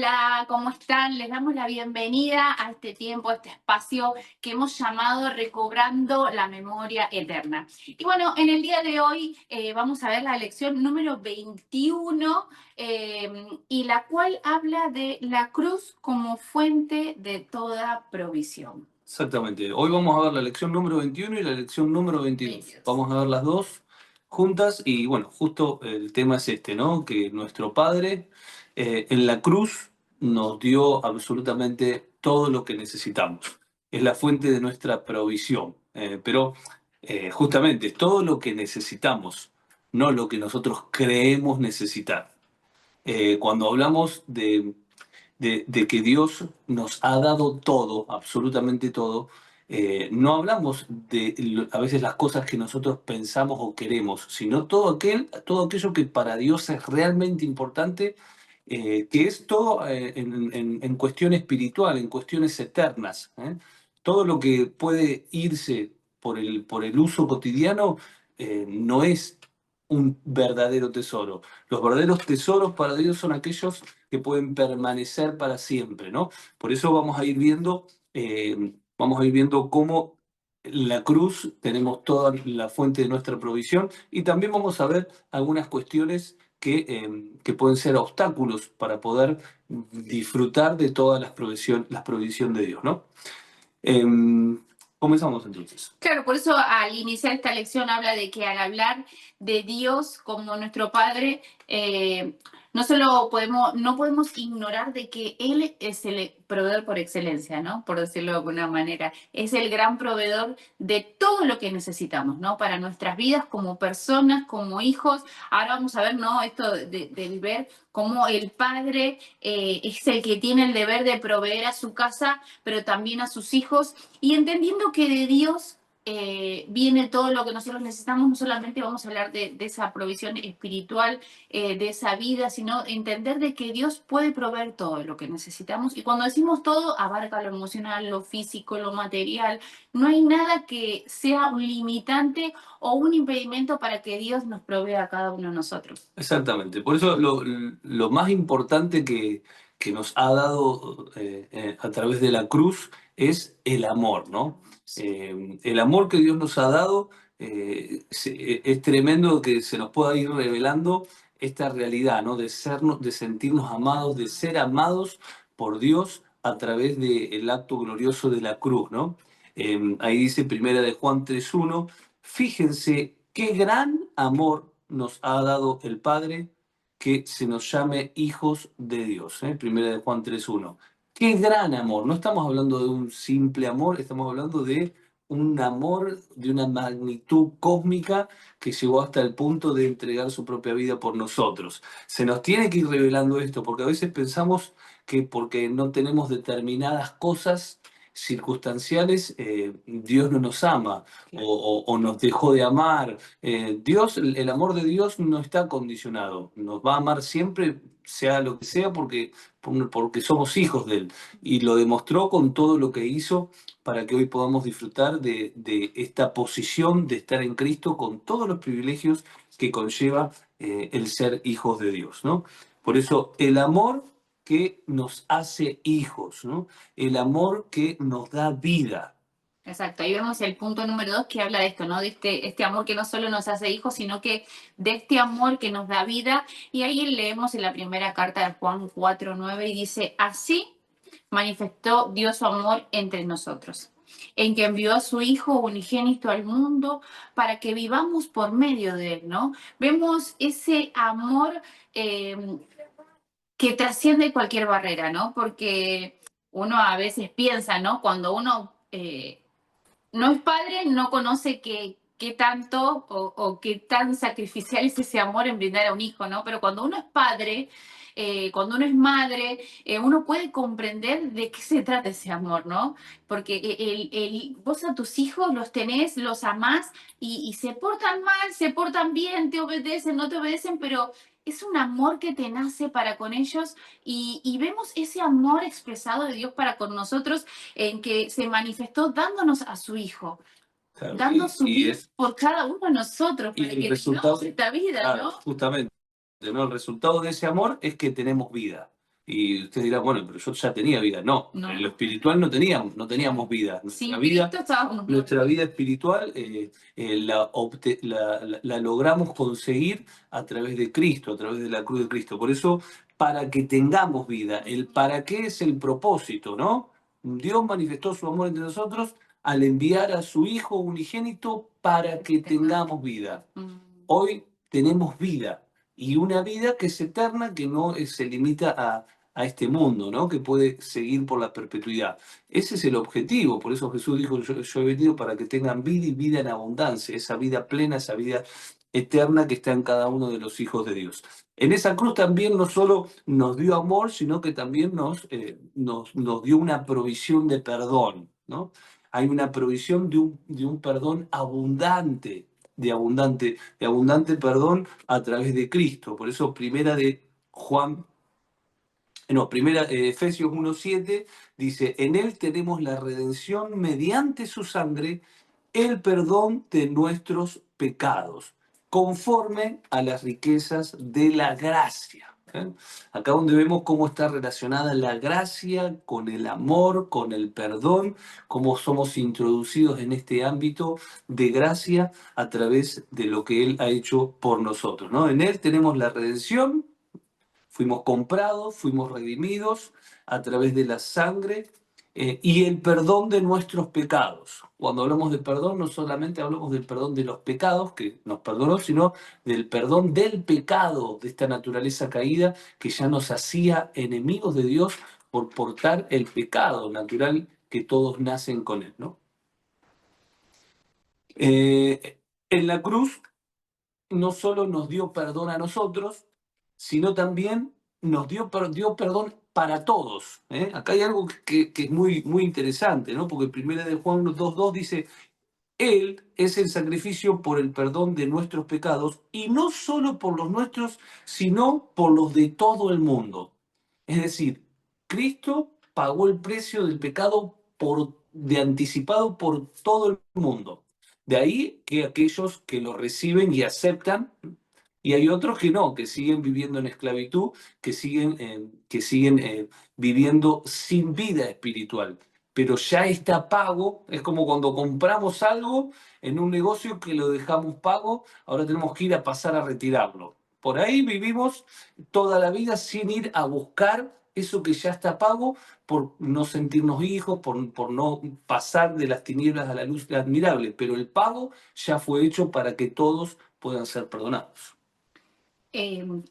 Hola, ¿cómo están? Les damos la bienvenida a este tiempo, a este espacio que hemos llamado Recobrando la Memoria Eterna. Y bueno, en el día de hoy vamos a ver la lección número 21 y la cual habla de la cruz como fuente de toda provisión. Exactamente. Hoy vamos a ver la lección número 21 y la lección número 22. 22. Vamos a ver las dos juntas y bueno, justo el tema es este, ¿no? Que nuestro Padre en la cruz nos dio absolutamente todo lo que necesitamos. Es la fuente de nuestra provisión. Pero justamente todo lo que necesitamos, no lo que nosotros creemos necesitar. Cuando hablamos de que Dios nos ha dado todo, absolutamente todo, no hablamos de a veces las cosas que nosotros pensamos o queremos, sino todo aquello que para Dios es realmente importante, que es todo en cuestión espiritual, en cuestiones eternas. Todo lo que puede irse por el uso cotidiano no es un verdadero tesoro. Los verdaderos tesoros para Dios son aquellos que pueden permanecer para siempre, ¿no? Por eso vamos a ir viendo cómo en la cruz tenemos toda la fuente de nuestra provisión y también vamos a ver algunas cuestiones que pueden ser obstáculos para poder disfrutar de todas las provisiones de Dios, ¿no? Comenzamos entonces. Claro, por eso al iniciar esta lección habla de que al hablar de Dios como nuestro Padre, no podemos ignorar de que Él es el proveedor por excelencia, ¿no? Por decirlo de alguna manera. Es el gran proveedor de todo lo que necesitamos, ¿no? Para nuestras vidas como personas, como hijos. Ahora vamos a ver, ¿no? Esto de ver cómo el Padre es el que tiene el deber de proveer a su casa, pero también a sus hijos. Y entendiendo que de Dios viene todo lo que nosotros necesitamos, no solamente vamos a hablar de esa provisión espiritual, de esa vida, sino entender de que Dios puede proveer todo lo que necesitamos. Y cuando decimos todo, abarca lo emocional, lo físico, lo material. No hay nada que sea un limitante o un impedimento para que Dios nos provea a cada uno de nosotros. Exactamente. Por eso lo más importante que nos ha dado a través de la cruz es el amor, ¿no? El amor que Dios nos ha dado es tremendo que se nos pueda ir revelando esta realidad, ¿no? De sentirnos amados, de ser amados por Dios a través del acto glorioso de la cruz, ¿no? Ahí dice Primera de Juan 3:1, fíjense qué gran amor nos ha dado el Padre que se nos llame hijos de Dios. Primera de Juan 3:1. Qué gran amor. No estamos hablando de un simple amor, estamos hablando de un amor de una magnitud cósmica que llegó hasta el punto de entregar su propia vida por nosotros. Se nos tiene que ir revelando esto, porque a veces pensamos que porque no tenemos determinadas cosas circunstanciales, Dios no nos ama o nos dejó de amar. Dios, el amor de Dios no está condicionado, nos va a amar siempre, sea lo que sea, porque somos hijos de Él. Y lo demostró con todo lo que hizo para que hoy podamos disfrutar de esta posición de estar en Cristo con todos los privilegios que conlleva el ser hijos de Dios, ¿no? Por eso el amor que nos hace hijos, ¿no? El amor que nos da vida. Exacto, ahí vemos el punto número 2 que habla de esto, ¿no? De este amor que no solo nos hace hijos, sino que de este amor que nos da vida. Y ahí leemos en la primera carta de Juan 4:9 y dice, así manifestó Dios su amor entre nosotros, en que envió a su Hijo unigénito al mundo para que vivamos por medio de él, ¿no? Vemos ese amor que trasciende cualquier barrera, ¿no? Porque uno a veces piensa, ¿no? Cuando uno no es padre, no conoce qué tanto o qué tan sacrificial es ese amor en brindar a un hijo, ¿no? Pero cuando uno es padre, cuando uno es madre, uno puede comprender de qué se trata ese amor, ¿no? Porque vos a tus hijos los tenés, los amás y se portan mal, se portan bien, te obedecen, no te obedecen, pero es un amor que te nace para con ellos y vemos ese amor expresado de Dios para con nosotros en que se manifestó dándonos a su Hijo, Claro, dando su vida por cada uno de nosotros, y para el que resultado, vivamos esta vida, claro, ¿no? justamente, ¿no? El resultado de ese amor es que tenemos vida. Y usted dirá, bueno, pero yo ya tenía vida. No, No. en lo espiritual no teníamos vida. Sin Cristo estábamos Nuestra vida espiritual la logramos conseguir a través de Cristo, a través de la cruz de Cristo. Por eso, para que tengamos vida, el para qué es el propósito, ¿no? Dios manifestó su amor entre nosotros al enviar a su Hijo unigénito para que tengamos vida. Hoy tenemos vida, y una vida que es eterna, que no se limita a este mundo, ¿no? Que puede seguir por la perpetuidad. Ese es el objetivo, por eso Jesús dijo, yo he venido para que tengan vida y vida en abundancia, esa vida plena, esa vida eterna que está en cada uno de los hijos de Dios. En esa cruz también no solo nos dio amor, sino que también nos dio una provisión de perdón, ¿no? Hay una provisión de un perdón abundante, de abundante perdón a través de Cristo. Por eso Efesios 1:7 dice, en Él tenemos la redención mediante su sangre, el perdón de nuestros pecados, conforme a las riquezas de la gracia. ¿Eh? Acá donde vemos cómo está relacionada la gracia con el amor, con el perdón, cómo somos introducidos en este ámbito de gracia a través de lo que Él ha hecho por nosotros, ¿no? En Él tenemos la redención. Fuimos comprados, fuimos redimidos a través de la sangre y el perdón de nuestros pecados. Cuando hablamos de perdón, no solamente hablamos del perdón de los pecados, que nos perdonó, sino del perdón del pecado, de esta naturaleza caída que ya nos hacía enemigos de Dios por portar el pecado natural que todos nacen con él, ¿no? En la cruz no solo nos dio perdón a nosotros, sino también dio perdón para todos. ¿Eh? Acá hay algo que es muy, muy interesante, ¿no? Porque 1 de Juan 2:2 dice, Él es el sacrificio por el perdón de nuestros pecados, y no solo por los nuestros, sino por los de todo el mundo. Es decir, Cristo pagó el precio del pecado de anticipado por todo el mundo. De ahí que aquellos que lo reciben y aceptan, y hay otros que no, que siguen viviendo en esclavitud, que siguen viviendo sin vida espiritual. Pero ya está pago, es como cuando compramos algo en un negocio que lo dejamos pago, ahora tenemos que ir a pasar a retirarlo. Por ahí vivimos toda la vida sin ir a buscar eso que ya está pago, por no sentirnos hijos, por no pasar de las tinieblas a la luz admirable, pero el pago ya fue hecho para que todos puedan ser perdonados.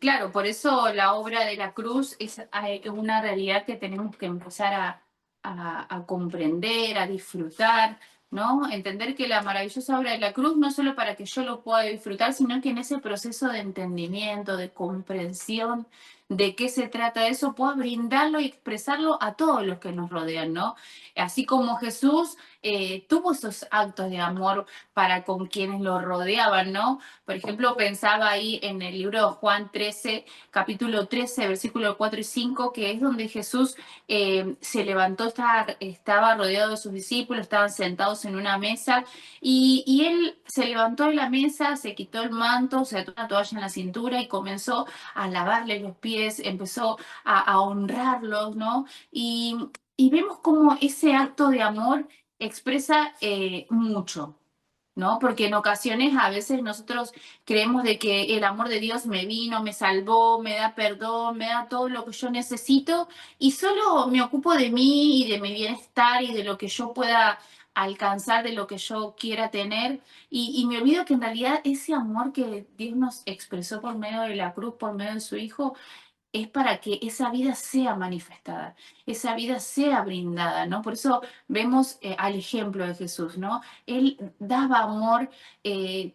Claro, por eso la obra de la cruz es una realidad que tenemos que empezar a comprender, a disfrutar, ¿no? Entender que la maravillosa obra de la cruz no solo para que yo lo pueda disfrutar, sino que en ese proceso de entendimiento, de comprensión de qué se trata eso, pueda brindarlo y expresarlo a todos los que nos rodean, ¿no? Así como Jesús tuvo esos actos de amor para con quienes lo rodeaban, ¿no? Por ejemplo, pensaba ahí en el libro de Juan 13, capítulo 13, versículo 4 y 5, que es donde Jesús se levantó, estaba rodeado de sus discípulos, estaban sentados en una mesa y él se levantó de la mesa, se quitó el manto, se ató una toalla en la cintura y comenzó a lavarle los pies, empezó a honrarlos, ¿no? Y vemos cómo ese acto de amor expresa mucho, ¿no? Porque en ocasiones a veces nosotros creemos de que el amor de Dios me vino, me salvó, me da perdón, me da todo lo que yo necesito y solo me ocupo de mí y de mi bienestar y de lo que yo pueda alcanzar, de lo que yo quiera tener y me olvido que en realidad ese amor que Dios nos expresó por medio de la cruz, por medio de su Hijo, es para que esa vida sea manifestada, esa vida sea brindada, ¿no? Por eso vemos al ejemplo de Jesús, ¿no? Él daba amor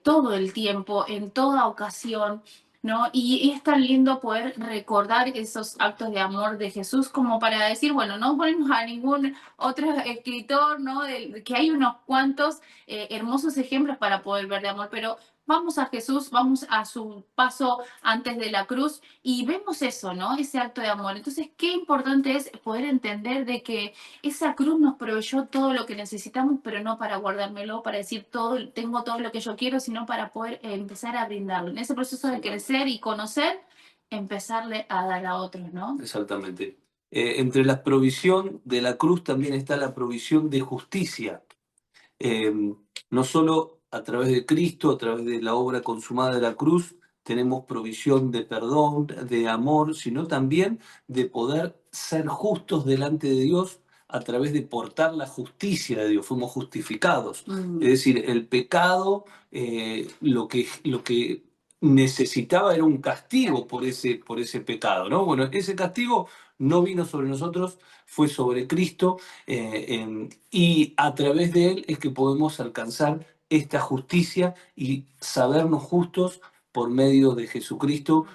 todo el tiempo, en toda ocasión, ¿no? Y es tan lindo poder recordar esos actos de amor de Jesús como para decir, bueno, no ponemos a ningún otro escritor, ¿no? Que hay unos cuantos hermosos ejemplos para poder ver de amor, pero vamos a Jesús, vamos a su paso antes de la cruz y vemos eso, ¿no? Ese acto de amor. Entonces, qué importante es poder entender de que esa cruz nos proveyó todo lo que necesitamos, pero no para guardármelo, para decir todo, tengo todo lo que yo quiero, sino para poder empezar a brindarlo. En ese proceso de crecer y conocer, empezarle a dar a otros, ¿no? Exactamente. Entre la provisión de la cruz también está la provisión de justicia. Eh, no solo a través de Cristo, a través de la obra consumada de la cruz, tenemos provisión de perdón, de amor, sino también de poder ser justos delante de Dios a través de portar la justicia de Dios. Fuimos justificados. Es decir, el pecado, lo que necesitaba era un castigo por ese pecado, ¿no? Bueno, ese castigo no vino sobre nosotros, fue sobre Cristo, y a través de él es que podemos alcanzar esta justicia y sabernos justos por medio de Jesucristo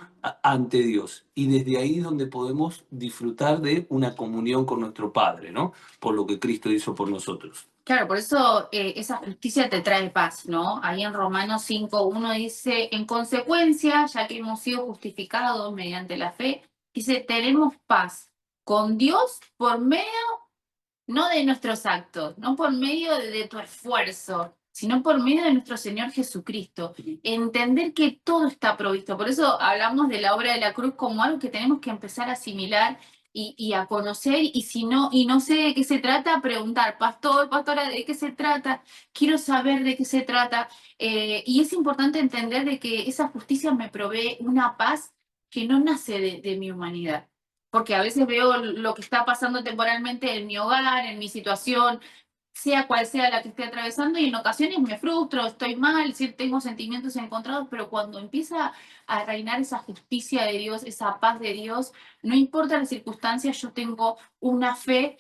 ante Dios. Y desde ahí es donde podemos disfrutar de una comunión con nuestro Padre, ¿no? Por lo que Cristo hizo por nosotros. Claro, por eso esa justicia te trae paz, ¿no? Ahí en Romanos 5:1 dice, en consecuencia, ya que hemos sido justificados mediante la fe, dice, tenemos paz con Dios por medio, no de nuestros actos, no por medio de tu esfuerzo, sino por medio de nuestro Señor Jesucristo. Entender que todo está provisto. Por eso hablamos de la obra de la cruz como algo que tenemos que empezar a asimilar y a conocer, y si no, y no sé de qué se trata, preguntar, pastor, pastora, ¿de qué se trata? Quiero saber de qué se trata. Y es importante entender de que esa justicia me provee una paz que no nace de mi humanidad, porque a veces veo lo que está pasando temporalmente en mi hogar, en mi situación, sea cual sea la que esté atravesando, y en ocasiones me frustro, estoy mal, sí, tengo sentimientos encontrados, pero cuando empieza a reinar esa justicia de Dios, esa paz de Dios, no importa las circunstancias, yo tengo una fe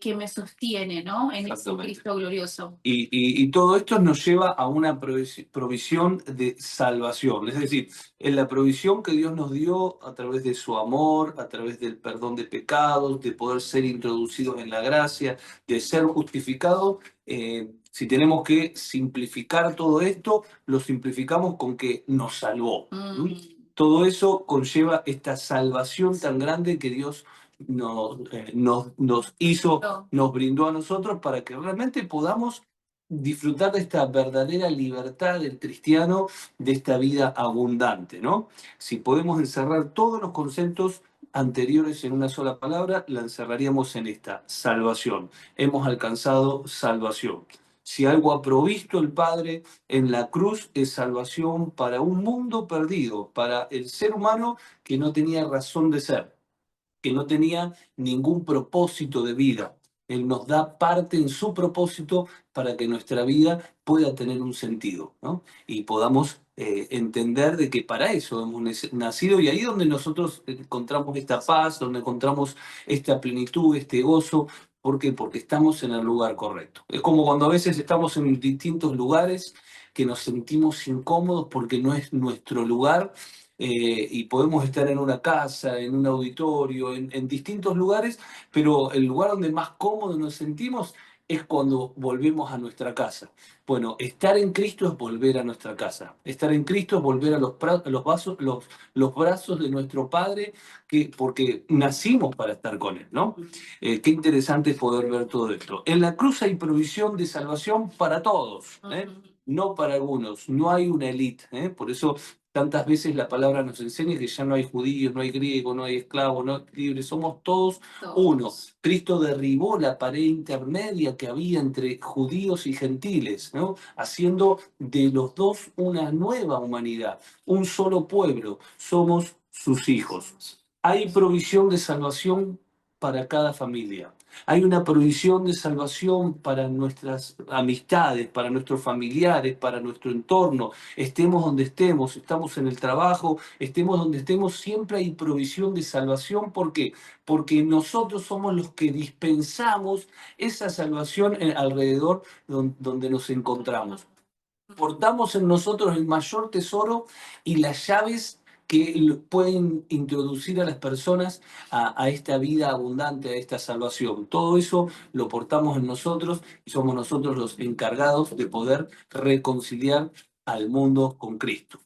que me sostiene, ¿no? En ese Cristo glorioso. Y todo esto nos lleva a una provisión de salvación, es decir, en la provisión que Dios nos dio a través de su amor, a través del perdón de pecados, de poder ser introducidos en la gracia, de ser justificados. Si tenemos que simplificar todo esto, lo simplificamos con que nos salvó. Todo eso conlleva esta salvación tan grande que Dios nos hizo, nos brindó a nosotros para que realmente podamos disfrutar de esta verdadera libertad del cristiano, de esta vida abundante, ¿no? Si podemos encerrar todos los conceptos anteriores en una sola palabra, la encerraríamos en esta: salvación. Hemos alcanzado salvación. Si algo ha provisto el Padre en la cruz, es salvación para un mundo perdido, para el ser humano que no tenía razón de ser, que no tenía ningún propósito de vida. Él nos da parte en su propósito para que nuestra vida pueda tener un sentido, ¿no? Y podamos entender de que para eso hemos nacido, y ahí donde nosotros encontramos esta paz, donde encontramos esta plenitud, este gozo. ¿Por qué? Porque estamos en el lugar correcto. Es como cuando a veces estamos en distintos lugares que nos sentimos incómodos porque no es nuestro lugar, y podemos estar en una casa, en un auditorio, en distintos lugares, pero el lugar donde más cómodos nos sentimos es cuando volvemos a nuestra casa. Bueno, estar en Cristo es volver a nuestra casa. Estar en Cristo es volver a los brazos de nuestro Padre, porque nacimos para estar con Él, ¿no? Qué interesante poder ver todo esto. En la cruz hay provisión de salvación para todos, no para algunos. No hay una élite, por eso tantas veces la palabra nos enseña que ya no hay judíos, no hay griegos, no hay esclavos, no hay libres, somos todos uno. Cristo derribó la pared intermedia que había entre judíos y gentiles, ¿no? Haciendo de los dos una nueva humanidad, un solo pueblo. Somos sus hijos. Hay provisión de salvación para cada familia. Hay una provisión de salvación para nuestras amistades, para nuestros familiares, para nuestro entorno. Estemos donde estemos, estamos en el trabajo, estemos donde estemos, siempre hay provisión de salvación. ¿Por qué? Porque nosotros somos los que dispensamos esa salvación alrededor donde nos encontramos. Portamos en nosotros el mayor tesoro y las llaves que pueden introducir a las personas a esta vida abundante, a esta salvación. Todo eso lo portamos en nosotros y somos nosotros los encargados de poder reconciliar al mundo con Cristo.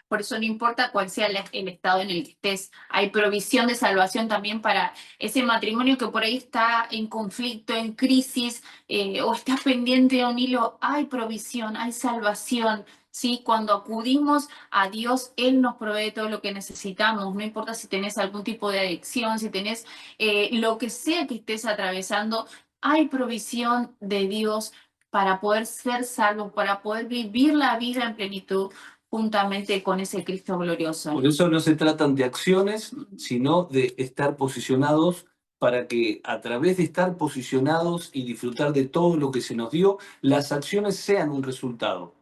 Por eso no importa cuál sea el estado en el que estés, hay provisión de salvación también para ese matrimonio que por ahí está en conflicto, en crisis, o estás pendiente de un hilo, hay provisión, hay salvación. ¿Sí? Cuando acudimos a Dios, Él nos provee todo lo que necesitamos. No importa si tenés algún tipo de adicción, si tenés lo que sea que estés atravesando, hay provisión de Dios para poder ser salvos, para poder vivir la vida en plenitud juntamente con ese Cristo glorioso. Por eso no se tratan de acciones, sino de estar posicionados para que a través de estar posicionados y disfrutar de todo lo que se nos dio, las acciones sean un resultado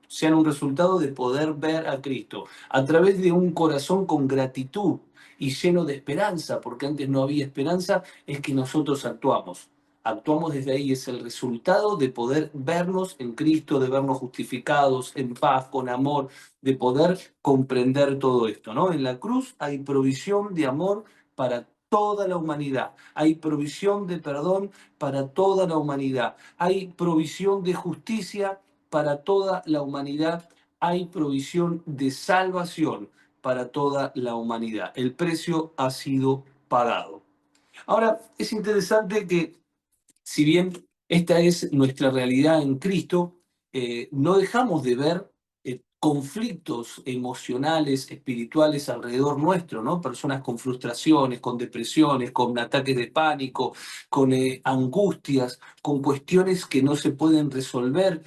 de poder ver a Cristo a través de un corazón con gratitud y lleno de esperanza, porque antes no había esperanza, es que nosotros actuamos. Actuamos desde ahí, es el resultado de poder vernos en Cristo, de vernos justificados, en paz, con amor, de poder comprender todo esto, ¿no? En la cruz hay provisión de amor para toda la humanidad, hay provisión de perdón para toda la humanidad, hay provisión de justicia para toda la humanidad, hay provisión de salvación para toda la humanidad. El precio ha sido pagado. Ahora, es interesante que si bien esta es nuestra realidad en Cristo, no dejamos de ver conflictos emocionales, espirituales alrededor nuestro, ¿no? Personas con frustraciones, con depresiones, con ataques de pánico, con angustias, con cuestiones que no se pueden resolver.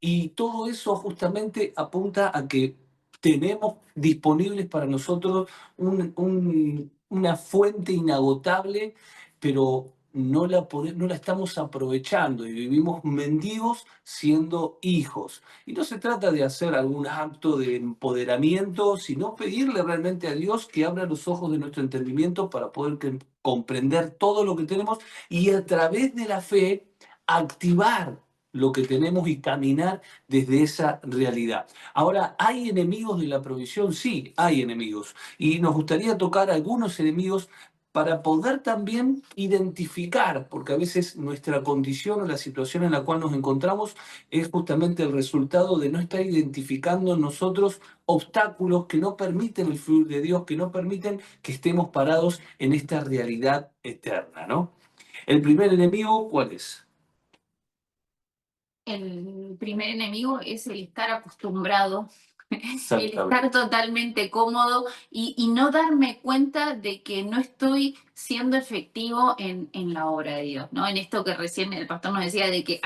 Y todo eso justamente apunta a que tenemos disponibles para nosotros una fuente inagotable, pero no la estamos aprovechando y vivimos mendigos siendo hijos. Y no se trata de hacer algún acto de empoderamiento, sino pedirle realmente a Dios que abra los ojos de nuestro entendimiento para poder comprender todo lo que tenemos y a través de la fe activar lo que tenemos y caminar desde esa realidad. Ahora, ¿hay enemigos de la provisión? Sí, hay enemigos. Y nos gustaría tocar algunos enemigos para poder también identificar, porque a veces nuestra condición o la situación en la cual nos encontramos es justamente el resultado de no estar identificando en nosotros obstáculos que no permiten el fluir de Dios, que no permiten que estemos parados en esta realidad eterna, ¿no? El primer enemigo, ¿cuál es? El primer enemigo es el estar acostumbrado, el Exactamente. estar totalmente cómodo y no darme cuenta de que no estoy siendo efectivo en la obra de Dios, ¿no? En esto que recién el pastor nos decía de que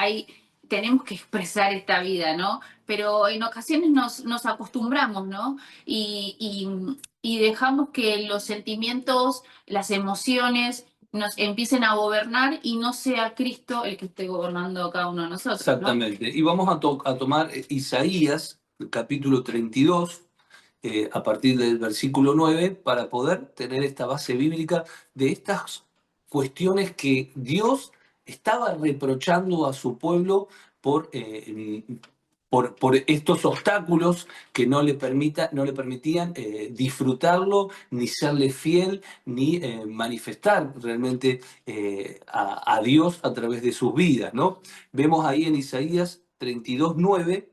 tenemos que expresar esta vida, ¿no? Pero en ocasiones nos acostumbramos, ¿no? Y dejamos que los sentimientos, las emociones nos empiecen a gobernar y no sea Cristo el que esté gobernando a cada uno de nosotros, ¿no? Exactamente. Y vamos a tomar Isaías, el capítulo 32, a partir del versículo 9, para poder tener esta base bíblica de estas cuestiones que Dios estaba reprochando a su pueblo por, por estos obstáculos que no le permitían disfrutarlo, ni serle fiel, ni manifestar realmente a Dios a través de sus vidas, ¿no? Vemos ahí en Isaías 32:9,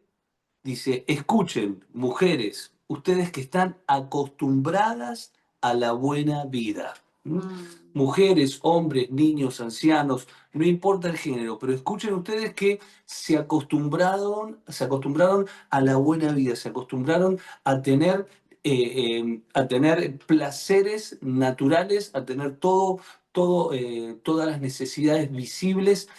dice, escuchen, mujeres, ustedes que están acostumbradas a la buena vida. ¿Mm? Mujeres, hombres, niños, ancianos, no importa el género, pero escuchen ustedes que se acostumbraron a la buena vida, se acostumbraron a tener placeres naturales, a tener todas las necesidades visibles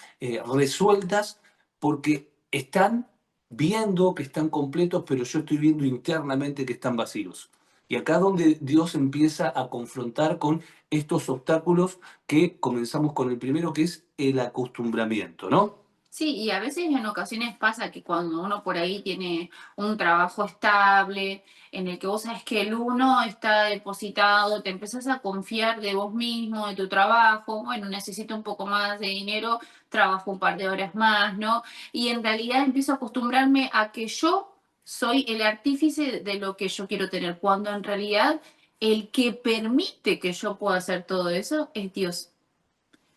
resueltas, porque están viendo que están completos, pero yo estoy viendo internamente que están vacíos. Y acá es donde Dios empieza a confrontar con estos obstáculos que comenzamos con el primero, que es el acostumbramiento, ¿no? Sí, y a veces en ocasiones pasa que cuando uno por ahí tiene un trabajo estable, en el que vos sabes que el uno está depositado, te empezás a confiar de vos mismo, de tu trabajo, bueno, necesito un poco más de dinero, trabajo un par de horas más, ¿no? Y en realidad empiezo a acostumbrarme a que yo soy el artífice de lo que yo quiero tener, cuando en realidad el que permite que yo pueda hacer todo eso es Dios.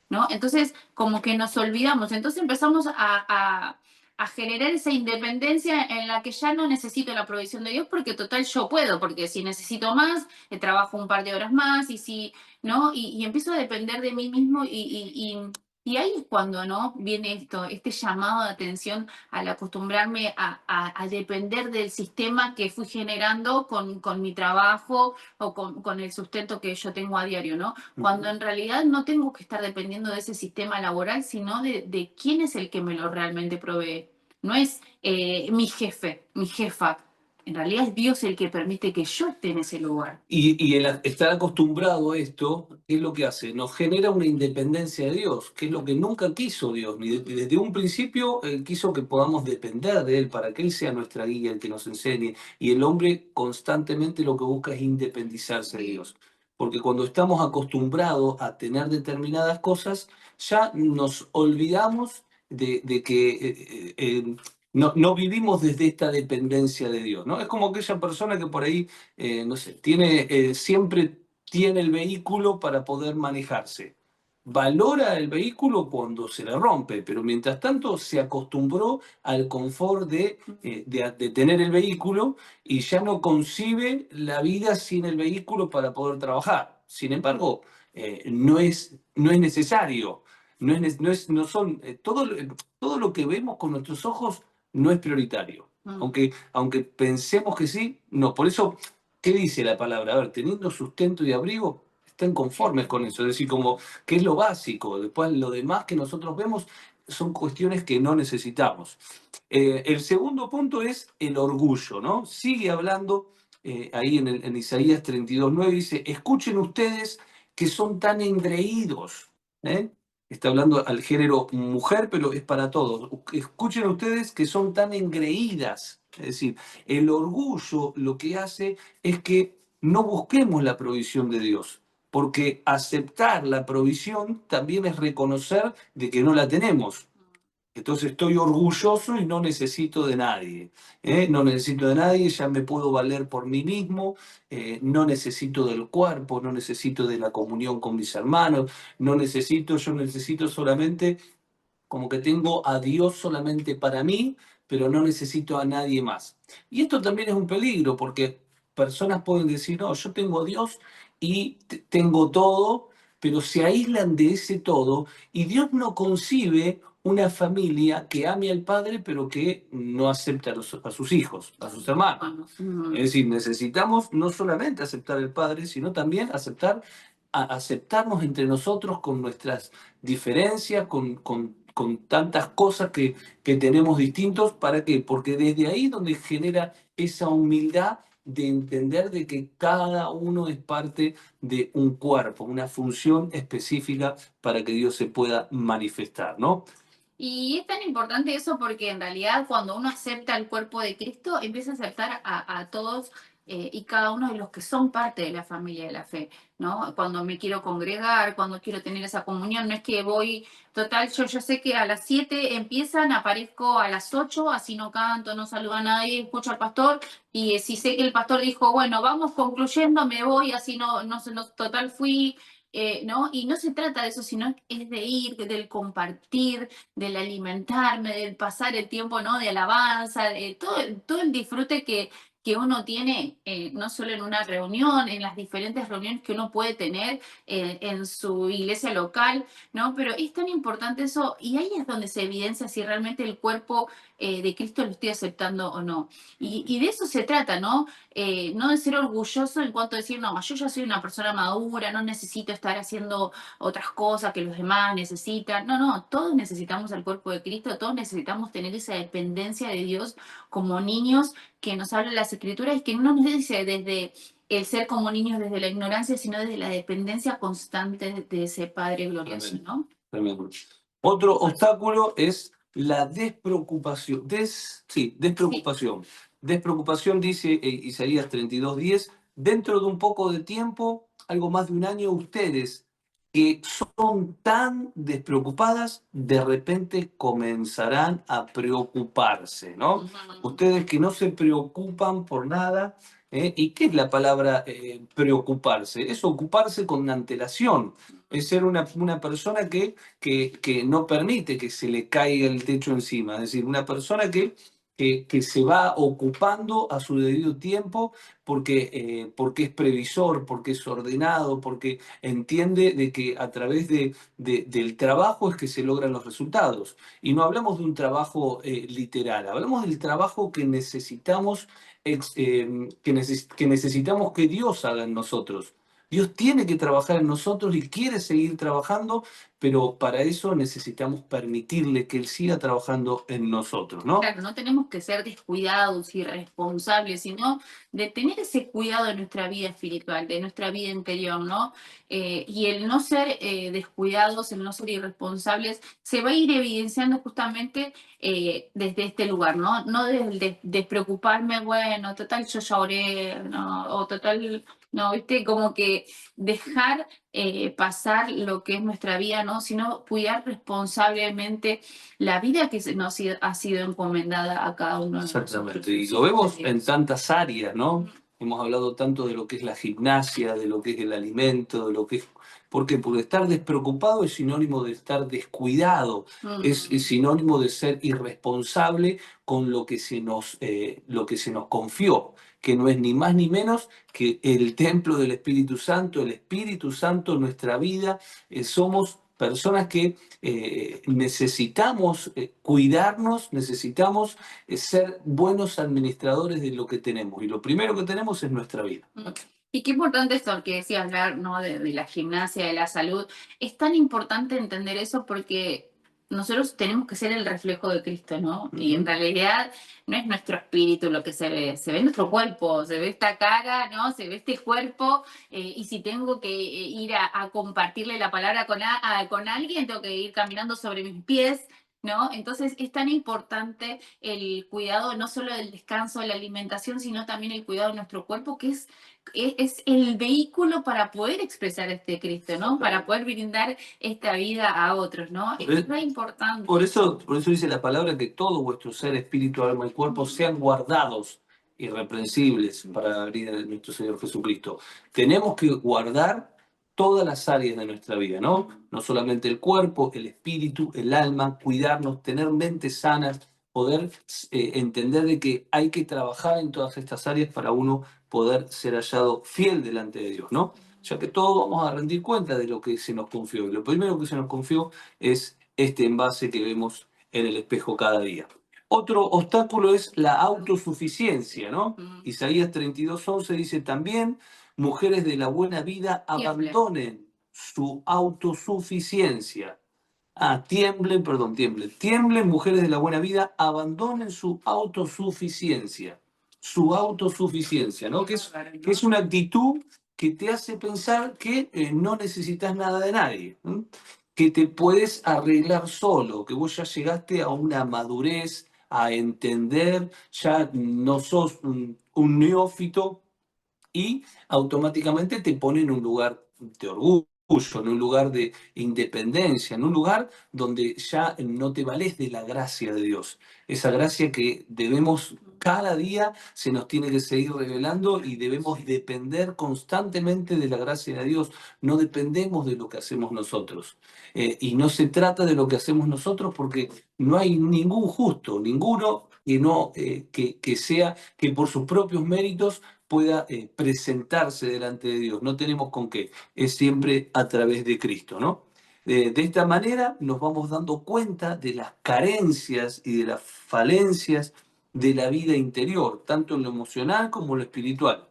¿No? Entonces, como que nos olvidamos. Entonces empezamos a a generar esa independencia en la que ya no necesito la provisión de Dios porque total yo puedo, porque si necesito más, trabajo un par de horas más y si, ¿no? Y empiezo a depender de mí mismo y ahí es cuando, ¿no? Viene esto, este llamado de atención al acostumbrarme a depender del sistema que fui generando con mi trabajo o con el sustento que yo tengo a diario, ¿no? Cuando en realidad no tengo que estar dependiendo de ese sistema laboral, sino de quién es el que me lo realmente provee. No es mi jefe, mi jefa. En realidad es Dios el que permite que yo esté en ese lugar. Y el estar acostumbrado a esto, ¿qué es lo que hace? Nos genera una independencia de Dios, que es lo que nunca quiso Dios. Desde un principio quiso que podamos depender de Él para que Él sea nuestra guía, el que nos enseñe. Y el hombre constantemente lo que busca es independizarse de Dios. Porque cuando estamos acostumbrados a tener determinadas cosas, ya nos olvidamos de que no vivimos desde esta dependencia de Dios, ¿no? Es como aquella persona que por ahí no sé, siempre tiene el vehículo para poder manejarse. Valora el vehículo cuando se le rompe, pero mientras tanto se acostumbró al confort de tener el vehículo y ya no concibe la vida sin el vehículo para poder trabajar. Sin embargo, no es necesario. No son, todo lo que vemos con nuestros ojos no es prioritario. Aunque pensemos que sí, no. Por eso, ¿qué dice la palabra? A ver, teniendo sustento y abrigo, estén conformes con eso. Es decir, como que es lo básico. Después, lo demás que nosotros vemos son cuestiones que no necesitamos. El segundo punto es el orgullo, ¿no? Sigue hablando ahí en Isaías 32:9, dice, escuchen ustedes que son tan engreídos, ¿eh? Está hablando al género mujer, pero es para todos. Escuchen ustedes que son tan engreídas. Es decir, el orgullo lo que hace es que no busquemos la provisión de Dios, porque aceptar la provisión también es reconocer de que no la tenemos. Entonces estoy orgulloso y no necesito de nadie. No necesito de nadie, ya me puedo valer por mí mismo, no necesito del cuerpo, no necesito de la comunión con mis hermanos, yo necesito solamente, como que tengo a Dios solamente para mí, pero no necesito a nadie más. Y esto también es un peligro, porque personas pueden decir, no, yo tengo a Dios y tengo todo, pero se aíslan de ese todo y Dios no concibe una familia que ame al padre, pero que no acepte a sus hijos, a sus hermanos. Es decir, necesitamos no solamente aceptar al padre, sino también aceptarnos entre nosotros con nuestras diferencias, con tantas cosas que tenemos distintos. ¿Para qué? Porque desde ahí es donde genera esa humildad de entender de que cada uno es parte de un cuerpo, una función específica para que Dios se pueda manifestar, ¿no? Y es tan importante eso porque en realidad cuando uno acepta el cuerpo de Cristo, empieza a aceptar a todos y cada uno de los que son parte de la familia de la fe, ¿no? Cuando me quiero congregar, cuando quiero tener esa comunión, no es que voy, total, yo sé que a las 7 empiezan, aparezco a las 8, así no canto, no saludo a nadie, escucho al pastor y si sé que el pastor dijo, bueno, vamos concluyendo, me voy, así total fui. ¿No? Y no se trata de eso, sino es de ir, del compartir, del alimentarme, del pasar el tiempo, ¿no? De alabanza, de todo el disfrute que uno tiene, no solo en una reunión, en las diferentes reuniones que uno puede tener en su iglesia local, ¿no? Pero es tan importante eso, y ahí es donde se evidencia si realmente el cuerpo de Cristo lo estoy aceptando o no. Y de eso se trata, ¿no? No de ser orgulloso en cuanto a decir, no, yo ya soy una persona madura, no necesito estar haciendo otras cosas que los demás necesitan. No, no, todos necesitamos el cuerpo de Cristo, todos necesitamos tener esa dependencia de Dios como niños que nos hablan las escrituras y que no nos dice desde el ser como niños desde la ignorancia, sino desde la dependencia constante de ese Padre glorioso, ¿no? Tremendo. Otro obstáculo es la despreocupación. Sí, despreocupación. Despreocupación, dice Isaías 32:10, dentro de un poco de tiempo, algo más de un año, ustedes que son tan despreocupadas, de repente comenzarán a preocuparse, ¿no? Ustedes que no se preocupan por nada, ¿Y qué es la palabra preocuparse? Es ocuparse con antelación, es ser una persona que no permite que se le caiga el techo encima, es decir, una persona que se va ocupando a su debido tiempo porque es previsor, porque es ordenado, porque entiende de que a través del trabajo es que se logran los resultados. Y no hablamos de un trabajo literal, hablamos del trabajo que necesitamos, que necesitamos que Dios haga en nosotros. Dios tiene que trabajar en nosotros y quiere seguir trabajando, pero para eso necesitamos permitirle que Él siga trabajando en nosotros, ¿no? Claro, no tenemos que ser descuidados, irresponsables, sino de tener ese cuidado de nuestra vida espiritual, de nuestra vida interior, ¿no? Y el no ser descuidados, el no ser irresponsables, se va a ir evidenciando justamente desde este lugar, ¿no? No desde el despreocuparme, bueno, total, yo ya oré, no, o total, no, viste, como que dejar pasar lo que es nuestra vida, ¿no? Sino cuidar responsablemente la vida que nos ha sido encomendada a cada uno de nosotros. Exactamente, y lo vemos en tantas áreas, ¿no? Hemos hablado tanto de lo que es la gimnasia, de lo que es el alimento, de lo que es... ¿Por qué? Porque estar despreocupado es sinónimo de estar descuidado, es sinónimo de ser irresponsable con lo que se nos confió, que no es ni más ni menos que el templo del Espíritu Santo, el Espíritu Santo en nuestra vida. Somos personas que necesitamos cuidarnos, necesitamos ser buenos administradores de lo que tenemos. Y lo primero que tenemos es nuestra vida. Y qué importante esto que decías, hablar, ¿no? de la gimnasia, de la salud. Es tan importante entender eso porque nosotros tenemos que ser el reflejo de Cristo, ¿no? Y en realidad no es nuestro espíritu lo que se ve nuestro cuerpo, se ve esta cara, ¿no? Se ve este cuerpo, y si tengo que ir a compartirle la palabra con alguien, tengo que ir caminando sobre mis pies, ¿no? Entonces es tan importante el cuidado no solo del descanso, de la alimentación, sino también el cuidado de nuestro cuerpo, que es el vehículo para poder expresar este Cristo, ¿no? Para poder brindar esta vida a otros, ¿no? Es muy importante. Por eso dice la palabra que todo vuestro ser, espíritu, alma y cuerpo sean guardados irreprensibles para la venida de nuestro Señor Jesucristo. Tenemos que guardar todas las áreas de nuestra vida, ¿no? No solamente el cuerpo, el espíritu, el alma, cuidarnos, tener mentes sanas, poder entender de que hay que trabajar en todas estas áreas para uno poder ser hallado fiel delante de Dios, ¿no? Ya que todos vamos a rendir cuenta de lo que se nos confió. Y lo primero que se nos confió es este envase que vemos en el espejo cada día. Otro obstáculo es la autosuficiencia, ¿no? Isaías 32:11 dice también, mujeres de la buena vida abandonen su autosuficiencia. Tiemblen, mujeres de la buena vida, abandonen su autosuficiencia. Su autosuficiencia, ¿no? Que es una actitud que te hace pensar que no necesitas nada de nadie, ¿no? Que te puedes arreglar solo, que vos ya llegaste a una madurez, a entender, ya no sos un neófito y automáticamente te pone en un lugar de orgullo, en un lugar de independencia, en un lugar donde ya no te vales de la gracia de Dios. Esa gracia que debemos, cada día se nos tiene que seguir revelando y debemos depender constantemente de la gracia de Dios. No dependemos de lo que hacemos nosotros. Y no se trata de lo que hacemos nosotros porque no hay ningún justo, ninguno que, no, que por sus propios méritos pueda presentarse delante de Dios. No tenemos con qué, es siempre a través de Cristo, ¿no? De esta manera nos vamos dando cuenta de las carencias y de las falencias de la vida interior, tanto en lo emocional como en lo espiritual.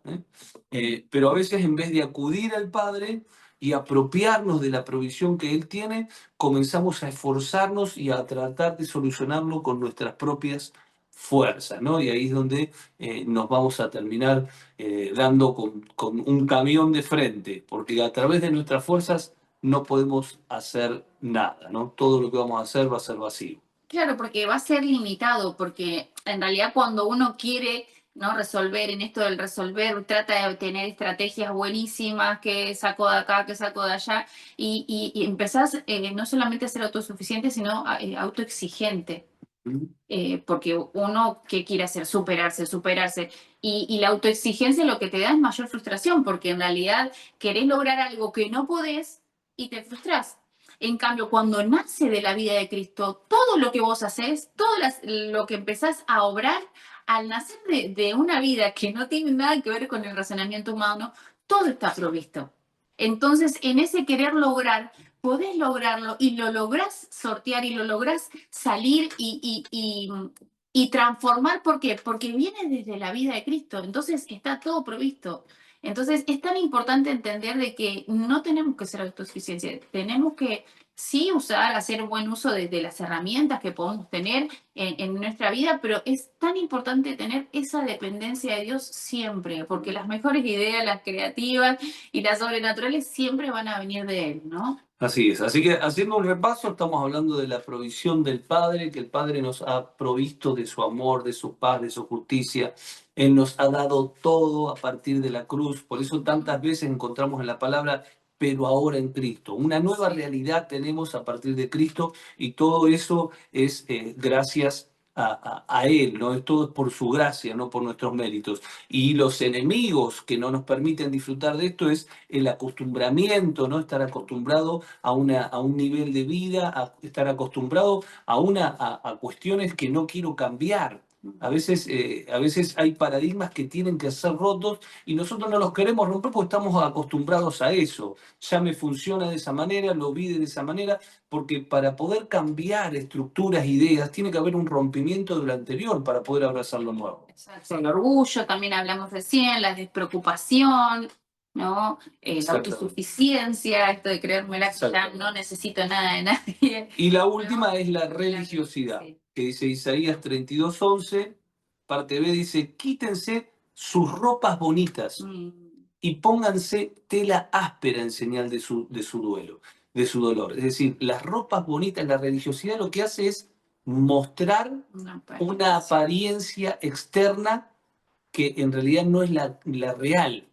Pero a veces en vez de acudir al Padre y apropiarnos de la provisión que Él tiene, comenzamos a esforzarnos y a tratar de solucionarlo con nuestras propias fuerzas, ¿no? Y ahí es donde nos vamos a terminar dando con un camión de frente, porque a través de nuestras fuerzas no podemos hacer nada, ¿no? Todo lo que vamos a hacer va a ser vacío. Claro, porque va a ser limitado, porque en realidad cuando uno quiere, ¿no? resolver en esto del resolver, trata de tener estrategias buenísimas que saco de acá, que saco de allá, y empezás no solamente a ser autosuficiente, sino autoexigente. Porque uno, ¿qué quiere hacer? Superarse, superarse. Y la autoexigencia lo que te da es mayor frustración, porque en realidad querés lograr algo que no podés y te frustras. En cambio, cuando nace de la vida de Cristo, todo lo que vos haces, lo que empezás a obrar, al nacer de una vida que no tiene nada que ver con el razonamiento humano, todo está provisto. Entonces, en ese querer lograr, podés lograrlo y lo lográs sortear y lo lográs salir y transformar. ¿Por qué? Porque viene desde la vida de Cristo. Entonces está todo provisto. Entonces es tan importante entender de que no tenemos que ser autosuficiencia, tenemos que sí usar, hacer buen uso de las herramientas que podemos tener en nuestra vida, pero es tan importante tener esa dependencia de Dios siempre, porque las mejores ideas, las creativas y las sobrenaturales siempre van a venir de Él, ¿no? Así es. Así que haciendo un repaso, estamos hablando de la provisión del Padre, que el Padre nos ha provisto de su amor, de su paz, de su justicia. Él nos ha dado todo a partir de la cruz. Por eso tantas veces encontramos en la palabra, pero ahora en Cristo. Una nueva realidad tenemos a partir de Cristo y todo eso es gracias a Él, ¿no? Todo es por su gracia, no por nuestros méritos. Y los enemigos que no nos permiten disfrutar de esto es el acostumbramiento, ¿no? Estar acostumbrado a un nivel de vida, a estar acostumbrado a cuestiones que no quiero cambiar. A veces hay paradigmas que tienen que ser rotos y nosotros no los queremos romper porque estamos acostumbrados a eso. Ya me funciona de esa manera, lo vi de esa manera, porque para poder cambiar estructuras, ideas, tiene que haber un rompimiento de lo anterior para poder abrazar lo nuevo. Exacto. El orgullo, también hablamos recién, la despreocupación, ¿no? La autosuficiencia, esto de creérmela que ya no necesito nada de nadie. Y la última es la religiosidad, Sí. que dice Isaías 32:11, parte B, dice, quítense sus ropas bonitas y pónganse tela áspera en señal de su duelo, de su dolor. Es decir, las ropas bonitas, la religiosidad lo que hace es mostrar una apariencia externa que en realidad no es la real.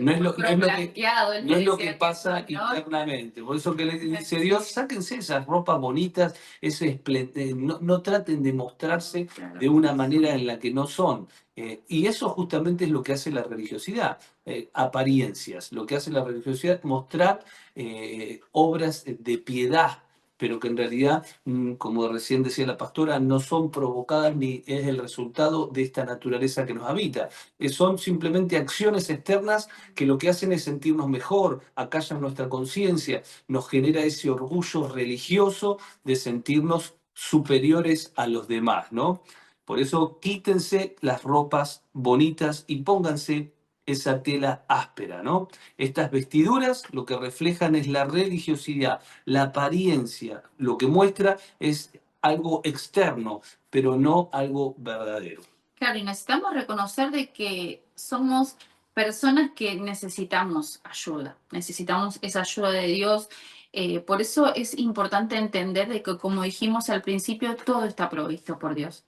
No es no es lo que pasa internamente. Por eso que le dice Dios, sáquense esas ropas bonitas, no traten de mostrarse de una manera en la que no son. Y eso justamente es lo que hace la religiosidad, apariencias. Lo que hace la religiosidad es mostrar obras de piedad, pero que en realidad, como recién decía la pastora, no son provocadas ni es el resultado de esta naturaleza que nos habita. Son simplemente acciones externas que lo que hacen es sentirnos mejor, acallan nuestra conciencia, nos genera ese orgullo religioso de sentirnos superiores a los demás, ¿no? Por eso quítense las ropas bonitas y pónganse esa tela áspera, ¿no? Estas vestiduras lo que reflejan es la religiosidad, la apariencia, lo que muestra es algo externo, pero no algo verdadero. Claro, y necesitamos reconocer de que somos personas que necesitamos ayuda, necesitamos esa ayuda de Dios. Por eso es importante entender de que, como dijimos al principio, todo está provisto por Dios.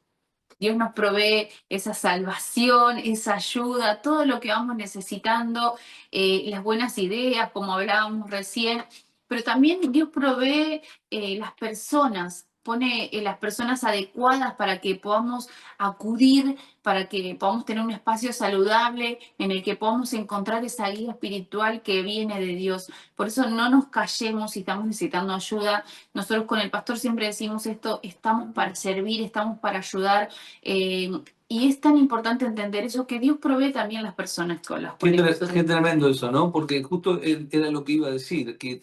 Dios nos provee esa salvación, esa ayuda, todo lo que vamos necesitando, las buenas ideas, como hablábamos recién, pero también Dios provee las personas, pone las personas adecuadas para que podamos acudir, para que podamos tener un espacio saludable en el que podamos encontrar esa guía espiritual que viene de Dios. Por eso no nos callemos si estamos necesitando ayuda. Nosotros con el pastor siempre decimos esto, estamos para servir, estamos para ayudar. eh, y es tan importante entender eso, que Dios provee también las personas con las cuales... Qué tremendo eso, ¿no? Porque justo era lo que iba a decir, que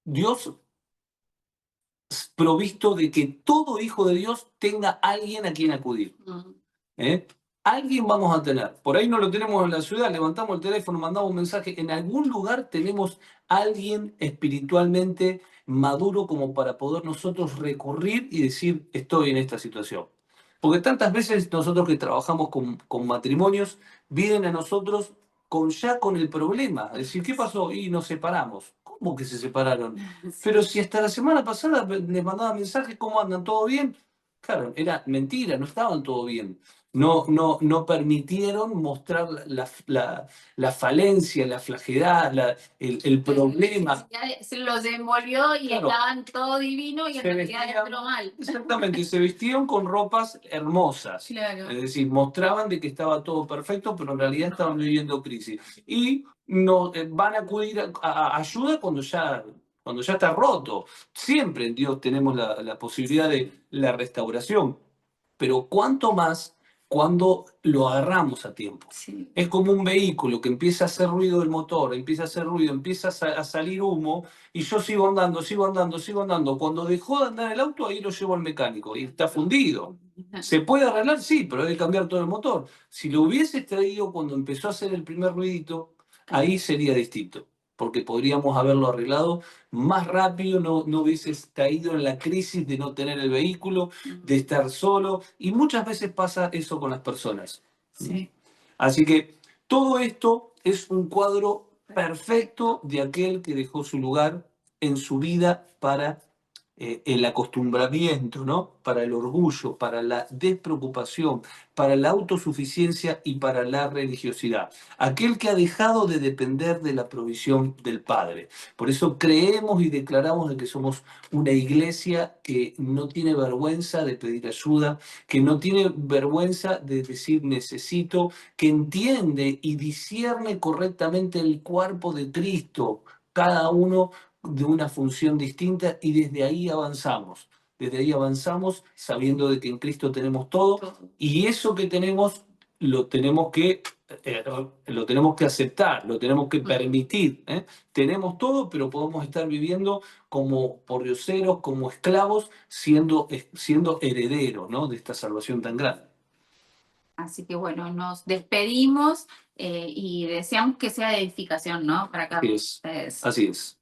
Dios provisto de que todo hijo de Dios tenga alguien a quien acudir. ¿Eh? Alguien vamos a tener. Por ahí no lo tenemos en la ciudad, levantamos el teléfono, mandamos un mensaje. En algún lugar tenemos alguien espiritualmente maduro como para poder nosotros recurrir y decir, estoy en esta situación. Porque tantas veces nosotros que trabajamos con matrimonios, vienen a nosotros ya con el problema. Es decir, ¿qué pasó? Y nos separamos. ¿Cómo que se separaron? Pero si hasta la semana pasada les mandaba mensajes, ¿cómo andan? ¿Todo bien? Claro, era mentira, no estaban todo bien. no permitieron mostrar la falencia, la flaquedad, el problema. Se los envolvió y Claro, estaban todo divino y en se realidad vestían, entró mal. exactamente, se vestían con ropas hermosas. Claro. Es decir, mostraban de que estaba todo perfecto, pero en realidad estaban viviendo crisis. Y no, van a acudir a ayuda cuando ya está roto. Siempre en Dios tenemos la posibilidad de la restauración, pero cuánto más cuando lo agarramos a tiempo. Sí. Es como un vehículo que empieza a hacer ruido el motor, empieza a hacer ruido, empieza a salir humo, y yo sigo andando, sigo andando, sigo andando. Cuando dejó de andar el auto, ahí lo llevo al mecánico y está fundido. ¿Se puede arreglar? Sí, pero hay que cambiar todo el motor. Si lo hubiese traído cuando empezó a hacer el primer ruidito, ahí sería distinto, porque podríamos haberlo arreglado más rápido, no hubieses caído en la crisis de no tener el vehículo, de estar solo, y muchas veces pasa eso con las personas. Sí. Así que todo esto es un cuadro perfecto de aquel que dejó su lugar en su vida para el acostumbramiento, ¿no? Para el orgullo, para la despreocupación, para la autosuficiencia y para la religiosidad. Aquel que ha dejado de depender de la provisión del Padre. Por eso creemos y declaramos de que somos una iglesia que no tiene vergüenza de pedir ayuda, que no tiene vergüenza de decir necesito, que entiende y discierne correctamente el cuerpo de Cristo, cada uno de una función distinta, y desde ahí avanzamos. Desde ahí avanzamos sabiendo de que en Cristo tenemos todo, y eso que tenemos lo tenemos que, lo tenemos que aceptar, lo tenemos que permitir. Tenemos todo, pero podemos estar viviendo como pordioseros, como esclavos, siendo herederos, ¿no? De esta salvación tan grande. Así que bueno, nos despedimos y deseamos que sea de edificación, ¿no? Para cada uno de ustedes. Así es.